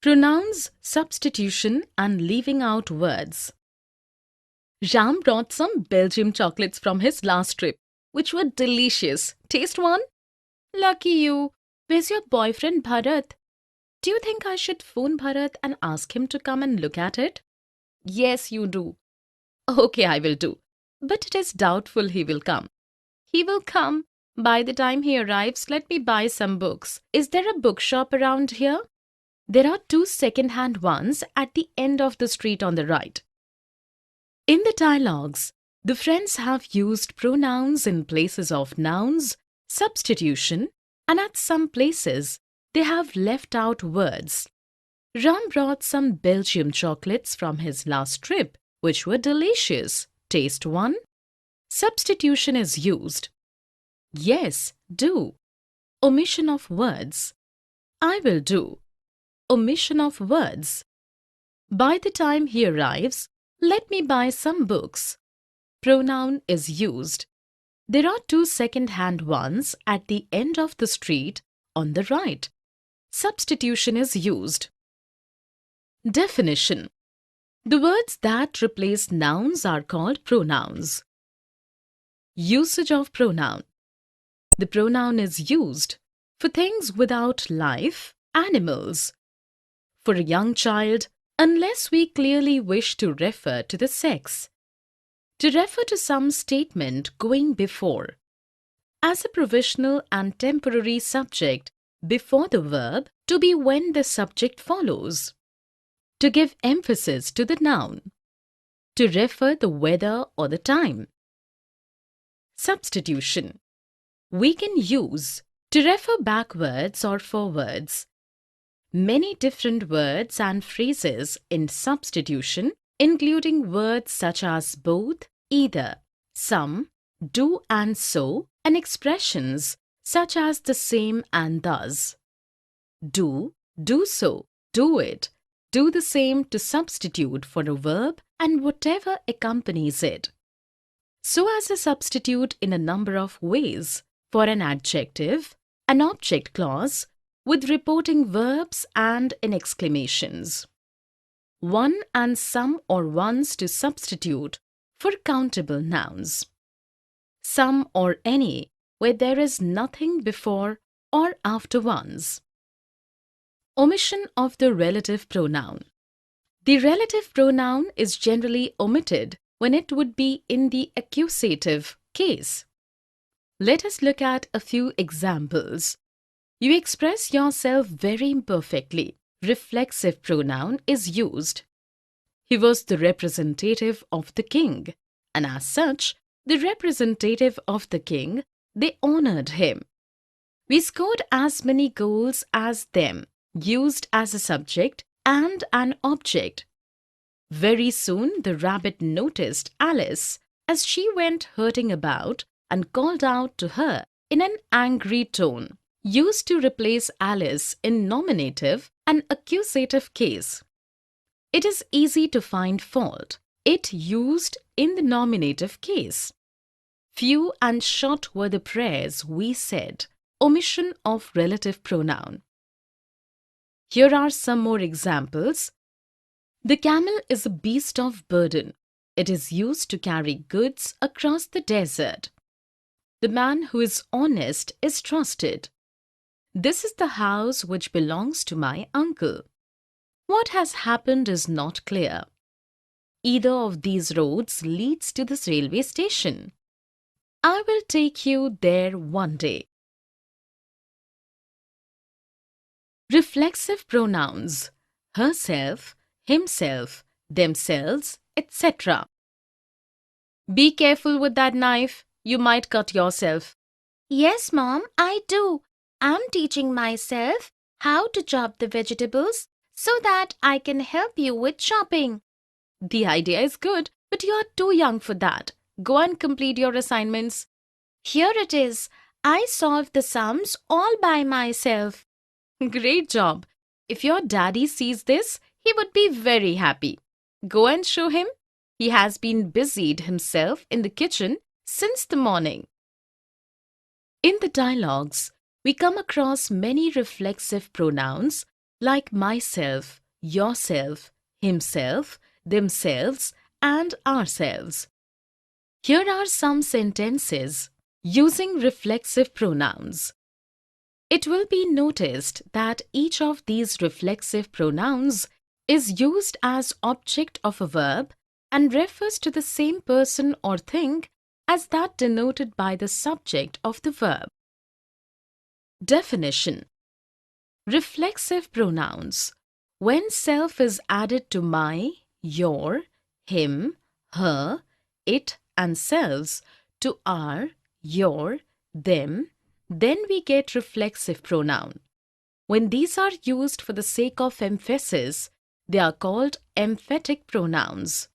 Pronounce substitution and leaving out words. Ram brought some Belgium chocolates from his last trip, which were delicious. Taste one? Lucky you. Where's your boyfriend Bharat? Do you think I should phone Bharat and ask him to come and look at it? Yes, you do. Okay, I will do. But it is doubtful he will come. He will come. By the time he arrives, let me buy some books. Is there a bookshop around here? There are 2 second-hand ones at the end of the street on the right. In the dialogues, the friends have used pronouns in places of nouns, substitution, and at some places, they have left out words. Ram brought some Belgium chocolates from his last trip, which were delicious. Taste one? Substitution is used. Yes, do. Omission of words. I will do. Omission of words. By the time he arrives, let me buy some books. Pronoun is used. There are 2 second-hand ones at the end of the street on the right. Substitution is used. Definition. The words that replace nouns are called pronouns. Usage of pronoun. The pronoun is used for things without life, animals. For a young child, unless we clearly wish to refer to the sex. To refer to some statement going before. As a provisional and temporary subject before the verb to be when the subject follows. To give emphasis to the noun. To refer the weather or the time. Substitution. We can use to refer backwards or forwards. Many different words and phrases in substitution, including words such as both, either, some, do and so, and expressions such as the same and thus. Do, do so, do it, do the same to substitute for a verb and whatever accompanies it. So as a substitute in a number of ways for an adjective, an object clause, with reporting verbs and in exclamations. One and some or ones to substitute for countable nouns. Some or any where there is nothing before or after ones. Omission of the relative pronoun. The relative pronoun is generally omitted when it would be in the accusative case. Let us look at a few examples. You express yourself very imperfectly. Reflexive pronoun is used. He was the representative of the king, and as such, the representative of the king, they honored him. We scored as many goals as them, used as a subject and an object. Very soon the rabbit noticed Alice as she went hurting about and called out to her in an angry tone. Used to replace Alice in nominative and accusative case. It is easy to find fault. It used in the nominative case. Few and short were the prayers we said. Omission of relative pronoun. Here are some more examples. The camel is a beast of burden. It is used to carry goods across the desert. The man who is honest is trusted. This is the house which belongs to my uncle. What has happened is not clear. Either of these roads leads to this railway station. I will take you there one day. Reflexive pronouns: herself, himself, themselves, etc. Be careful with that knife. You might cut yourself. Yes, Mom, I do. I'm teaching myself how to chop the vegetables so that I can help you with chopping. The idea is good, but you're too young for that. Go and complete your assignments. Here it is. I solved the sums all by myself. Great job. If your daddy sees this, he would be very happy. Go and show him. He has been busied himself in the kitchen since the morning. In the dialogues, we come across many reflexive pronouns like myself, yourself, himself, themselves, and ourselves. Here are some sentences using reflexive pronouns. It will be noticed that each of these reflexive pronouns is used as object of a verb and refers to the same person or thing as that denoted by the subject of the verb. Definition: reflexive pronouns. When self is added to my, your, him, her, it, and selves, to our, your, them, then we get reflexive pronoun. When these are used for the sake of emphasis, they are called emphatic pronouns.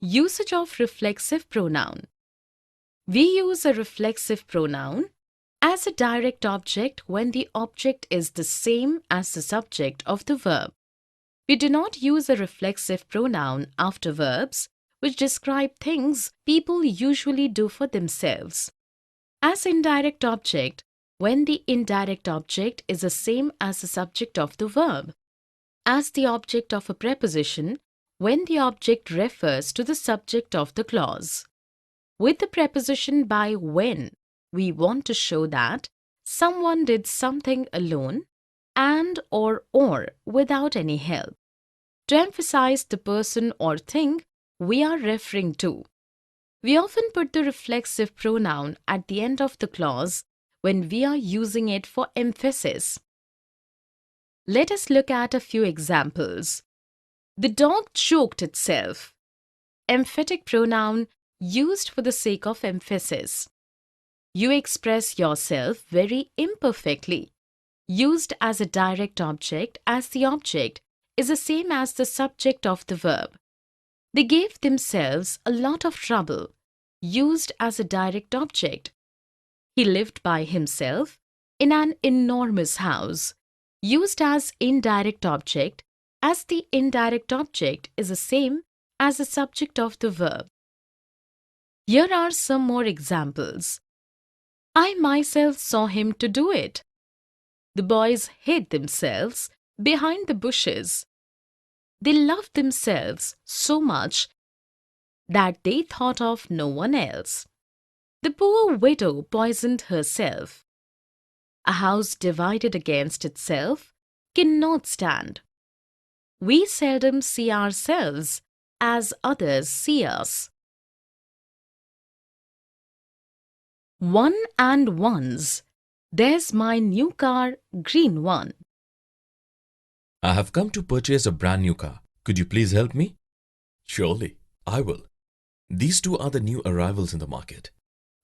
Usage of reflexive pronoun. We use a reflexive pronoun as a direct object when the object is the same as the subject of the verb. We do not use a reflexive pronoun after verbs which describe things people usually do for themselves. As indirect object, when the indirect object is the same as the subject of the verb. As the object of a preposition, when the object refers to the subject of the clause. With the preposition by when, we want to show that someone did something alone and or without any help. To emphasize the person or thing we are referring to. We often put the reflexive pronoun at the end of the clause when we are using it for emphasis. Let us look at a few examples. The dog choked itself. Emphatic pronoun used for the sake of emphasis. You express yourself very imperfectly. Used as a direct object as the object is the same as the subject of the verb. They gave themselves a lot of trouble. Used as a direct object. He lived by himself in an enormous house. Used as indirect object as the indirect object is the same as the subject of the verb. Here are some more examples. I myself saw him to do it. The boys hid themselves behind the bushes. They loved themselves so much that they thought of no one else. The poor widow poisoned herself. A house divided against itself cannot stand. We seldom see ourselves as others see us. One and ones. There's my new car, green one. I have come to purchase a brand new car. Could you please help me? Surely, I will. These two are the new arrivals in the market.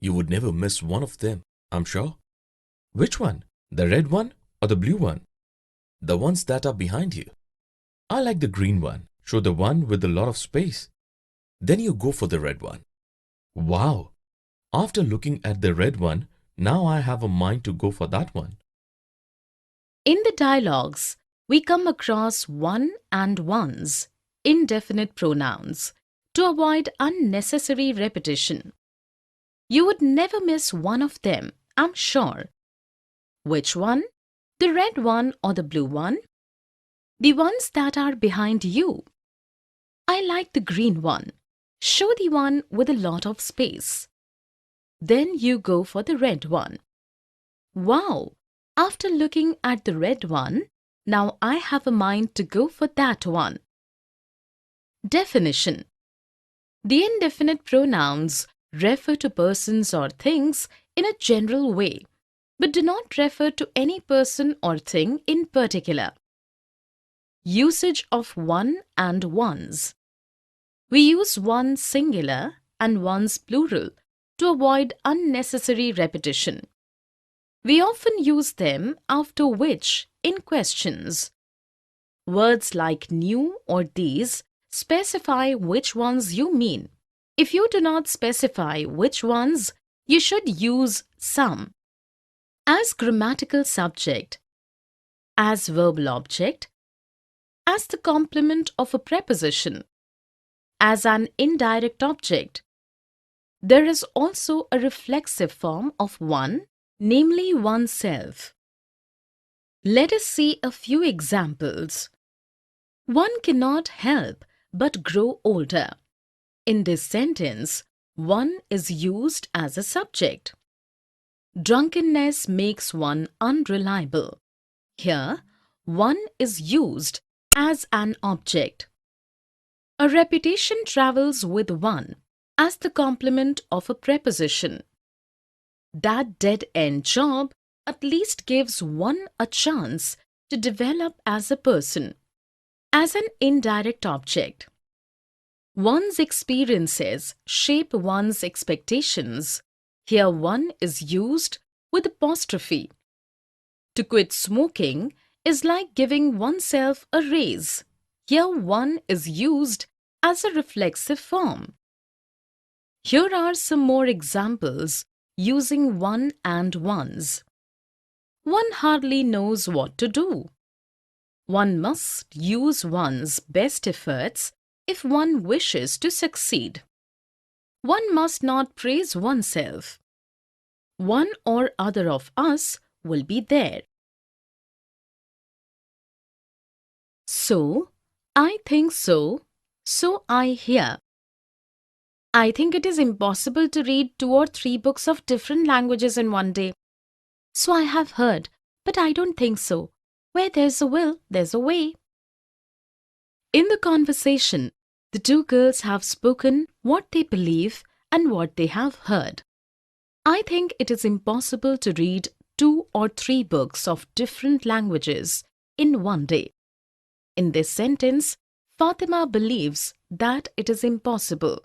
You would never miss one of them, I'm sure. Which one? The red one or the blue one? The ones that are behind you. I like the green one. Show the one with a lot of space. Then you go for the red one. Wow! After looking at the red one, now I have a mind to go for that one. In the dialogues, we come across one and ones, indefinite pronouns, to avoid unnecessary repetition. You would never miss one of them, I'm sure. Which one? The red one or the blue one? The ones that are behind you. I like the green one. Show the one with a lot of space. Then you go for the red one. Wow! After looking at the red one, now I have a mind to go for that one. Definition: the indefinite pronouns refer to persons or things in a general way, but do not refer to any person or thing in particular. Usage of one and ones. We use one singular and ones plural to avoid unnecessary repetition. We often use them after which in questions. Words like new or these specify which ones you mean. If you do not specify which ones, you should use some. As grammatical subject, as verbal object, as the complement of a preposition, as an indirect object. There is also a reflexive form of one, namely oneself. Let us see a few examples. One cannot help but grow older. In this sentence, one is used as a subject. Drunkenness makes one unreliable. Here, one is used as an object. A reputation travels with one as the complement of a preposition. That dead-end job at least gives one a chance to develop as a person. As an indirect object. One's experiences shape one's expectations. Here one is used with apostrophe. To quit smoking is like giving oneself a raise. Here one is used as a reflexive form. Here are some more examples using one and ones. One hardly knows what to do. One must use one's best efforts if one wishes to succeed. One must not praise oneself. One or other of us will be there. So, I think so, so I hear. I think it is impossible to read 2 or 3 books of different languages in one day. So I have heard, but I don't think so. Where there's a will, there's a way. In the conversation, the two girls have spoken what they believe and what they have heard. I think it is impossible to read 2 or 3 books of different languages in one day. In this sentence, Fatima believes that it is impossible.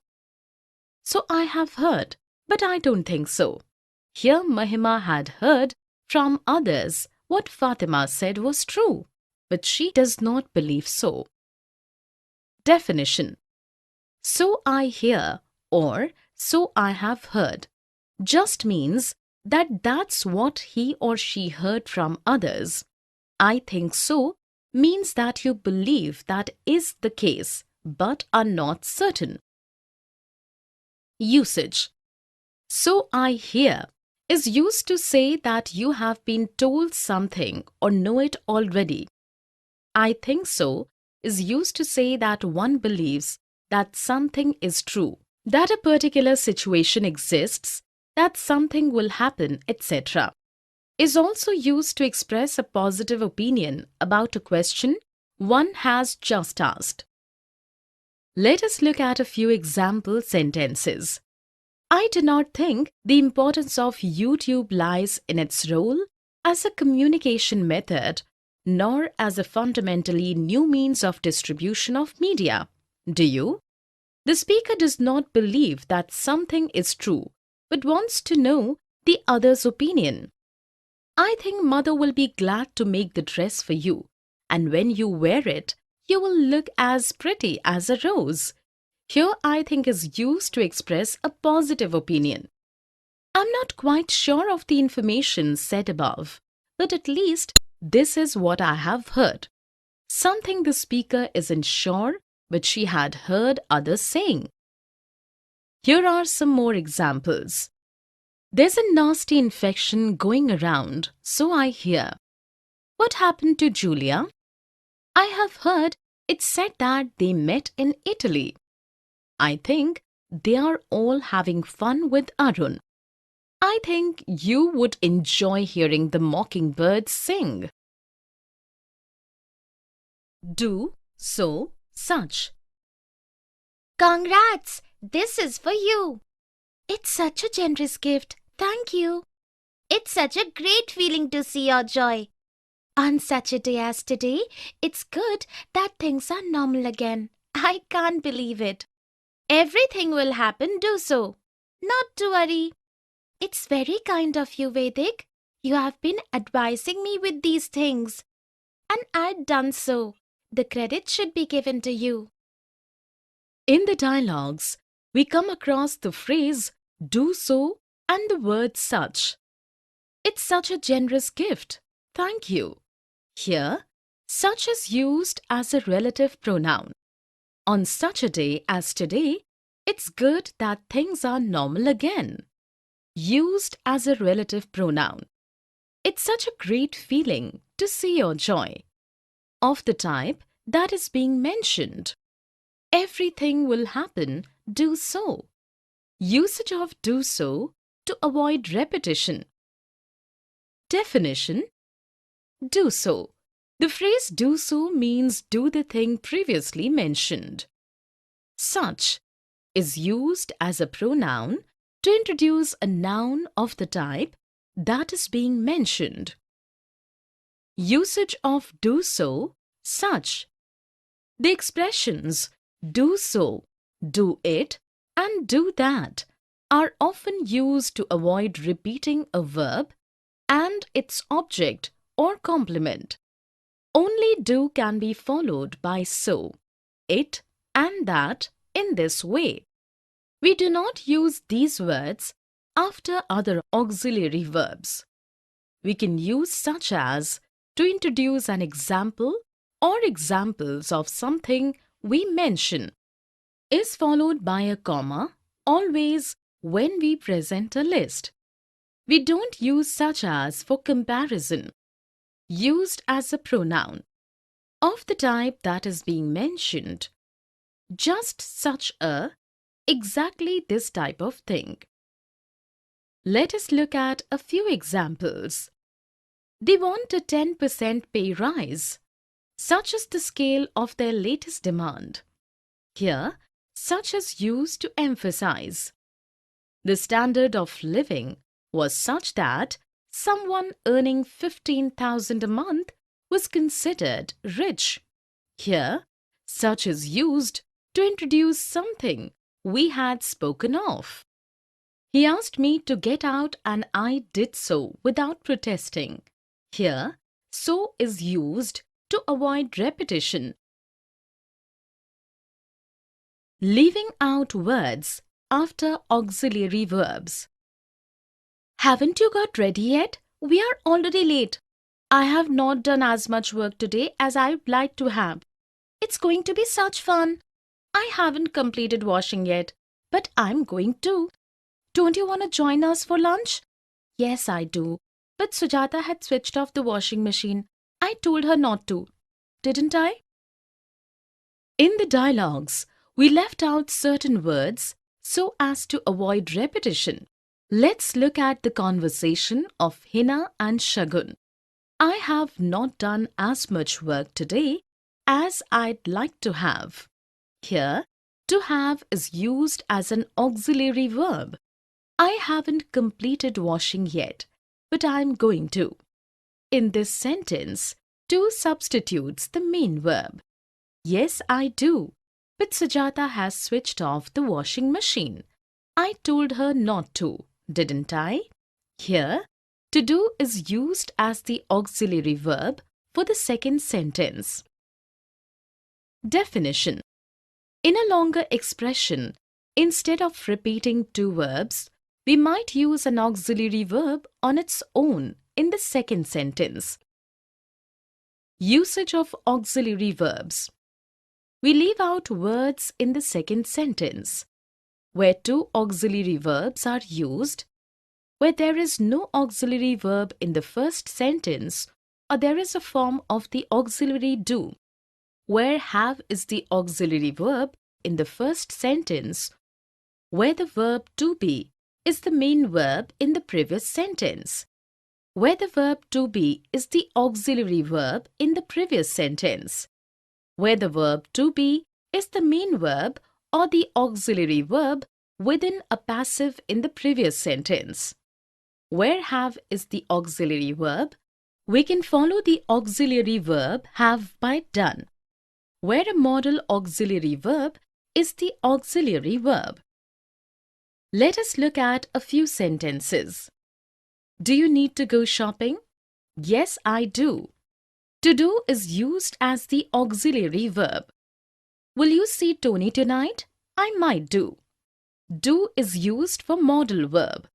So I have heard, but I don't think so. Here Mahima had heard from others what Fatima said was true, but she does not believe so. Definition. So I hear or so I have heard just means that that's what he or she heard from others. I think so means that you believe that is the case but are not certain. Usage. So I hear is used to say that you have been told something or know it already. I think so is used to say that one believes that something is true, that a particular situation exists, that something will happen, etc. Is also used to express a positive opinion about a question one has just asked. Let us look at a few example sentences. I do not think the importance of YouTube lies in its role as a communication method, nor as a fundamentally new means of distribution of media. Do you? The speaker does not believe that something is true, but wants to know the other's opinion. I think mother will be glad to make the dress for you, and when you wear it, you will look as pretty as a rose. Here I think is used to express a positive opinion. I'm not quite sure of the information said above, but at least this is what I have heard. Something the speaker isn't sure, but she had heard others saying. Here are some more examples. There's a nasty infection going around, so I hear. What happened to Julia? I have heard it said that they met in Italy. I think they are all having fun with Arun. I think you would enjoy hearing the mockingbirds sing. Do, so, such. Congrats! This is for you. It's such a generous gift. Thank you. It's such a great feeling to see your joy. On such a day as today, it's good that things are normal again. I can't believe it. Everything will happen, do so. Not to worry. It's very kind of you, Vedic. You have been advising me with these things. And I'd done so. The credit should be given to you. In the dialogues, we come across the phrase do so and the word such. It's such a generous gift. Thank you. Here, such is used as a relative pronoun. On such a day as today, it's good that things are normal again. Used as a relative pronoun. It's such a great feeling to see your joy. Of the type that is being mentioned. Everything will happen, do so. Usage of do so to avoid repetition. Definition: do so. The phrase do so means do the thing previously mentioned. Such is used as a pronoun to introduce a noun of the type that is being mentioned. Usage of do so, such. The expressions do so, do it, and do that are often used to avoid repeating a verb and its object or complement. Only do can be followed by so, it, and that in this way. We do not use these words after other auxiliary verbs. We can use such as to introduce an example or examples of something we mention. Is followed by a comma always when we present a list. We don't use such as for comparison. Used as a pronoun of the type that is being mentioned. Just such a, exactly this type of thing. Let us look at a few examples. They want a 10% pay rise. Such is the scale of their latest demand. Here, such is used to emphasize. The standard of living was such that someone earning 15,000 a month was considered rich. Here, such is used to introduce something we had spoken of. He asked me to get out and I did so without protesting. Here, so is used to avoid repetition. Leaving out words after auxiliary verbs. Haven't you got ready yet? We are already late. I have not done as much work today as I'd like to have. It's going to be such fun. I haven't completed washing yet, but I'm going to. Don't you want to join us for lunch? Yes, I do. But Sujata had switched off the washing machine. I told her not to. Didn't I? In the dialogues, we left out certain words so as to avoid repetition. Let's look at the conversation of Hina and Shagun. I have not done as much work today as I'd like to have. Here, to have is used as an auxiliary verb. I haven't completed washing yet, but I'm going to. In this sentence, to substitutes the main verb. Yes, I do. But Sujata has switched off the washing machine. I told her not to, didn't I? Here, to do is used as the auxiliary verb for the second sentence. Definition. In a longer expression, instead of repeating two verbs, we might use an auxiliary verb on its own in the second sentence. Usage of auxiliary verbs. We leave out words in the second sentence, where two auxiliary verbs are used, where there is no auxiliary verb in the first sentence, or there is a form of the auxiliary do, where have is the auxiliary verb in the first sentence, where the verb to be is the main verb in the previous sentence, where the verb to be is the auxiliary verb in the previous sentence, where the verb to be is the main verb or the auxiliary verb within a passive in the previous sentence. Where have is the auxiliary verb, we can follow the auxiliary verb have by done. Where a modal auxiliary verb is the auxiliary verb. Let us look at a few sentences. Do you need to go shopping? Yes, I do. To do is used as the auxiliary verb. Will you see Tony tonight? I might do. Do is used for modal verb.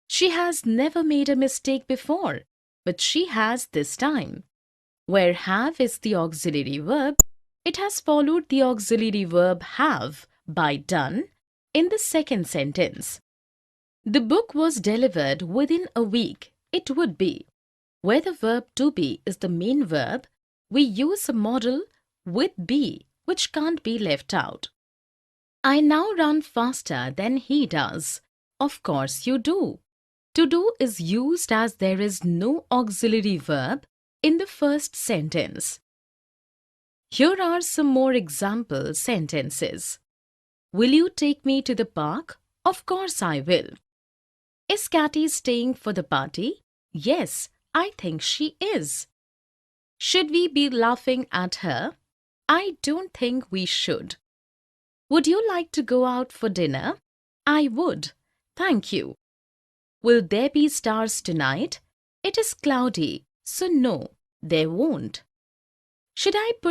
She has never made a mistake before, but she has this time. Where have is the auxiliary verb, it has followed the auxiliary verb have by done in the second sentence. The book was delivered within a week. It would be. Where the verb to be is the main verb, we use a modal with be, which can't be left out. I now run faster than he does. Of course you do. To do is used as there is no auxiliary verb in the first sentence. Here are some more example sentences. Will you take me to the park? Of course I will. Is Catty staying for the party? Yes, I think she is. Should we be laughing at her? I don't think we should. Would you like to go out for dinner? I would. Thank you. Will there be stars tonight? It is cloudy, so no, there won't. Should I put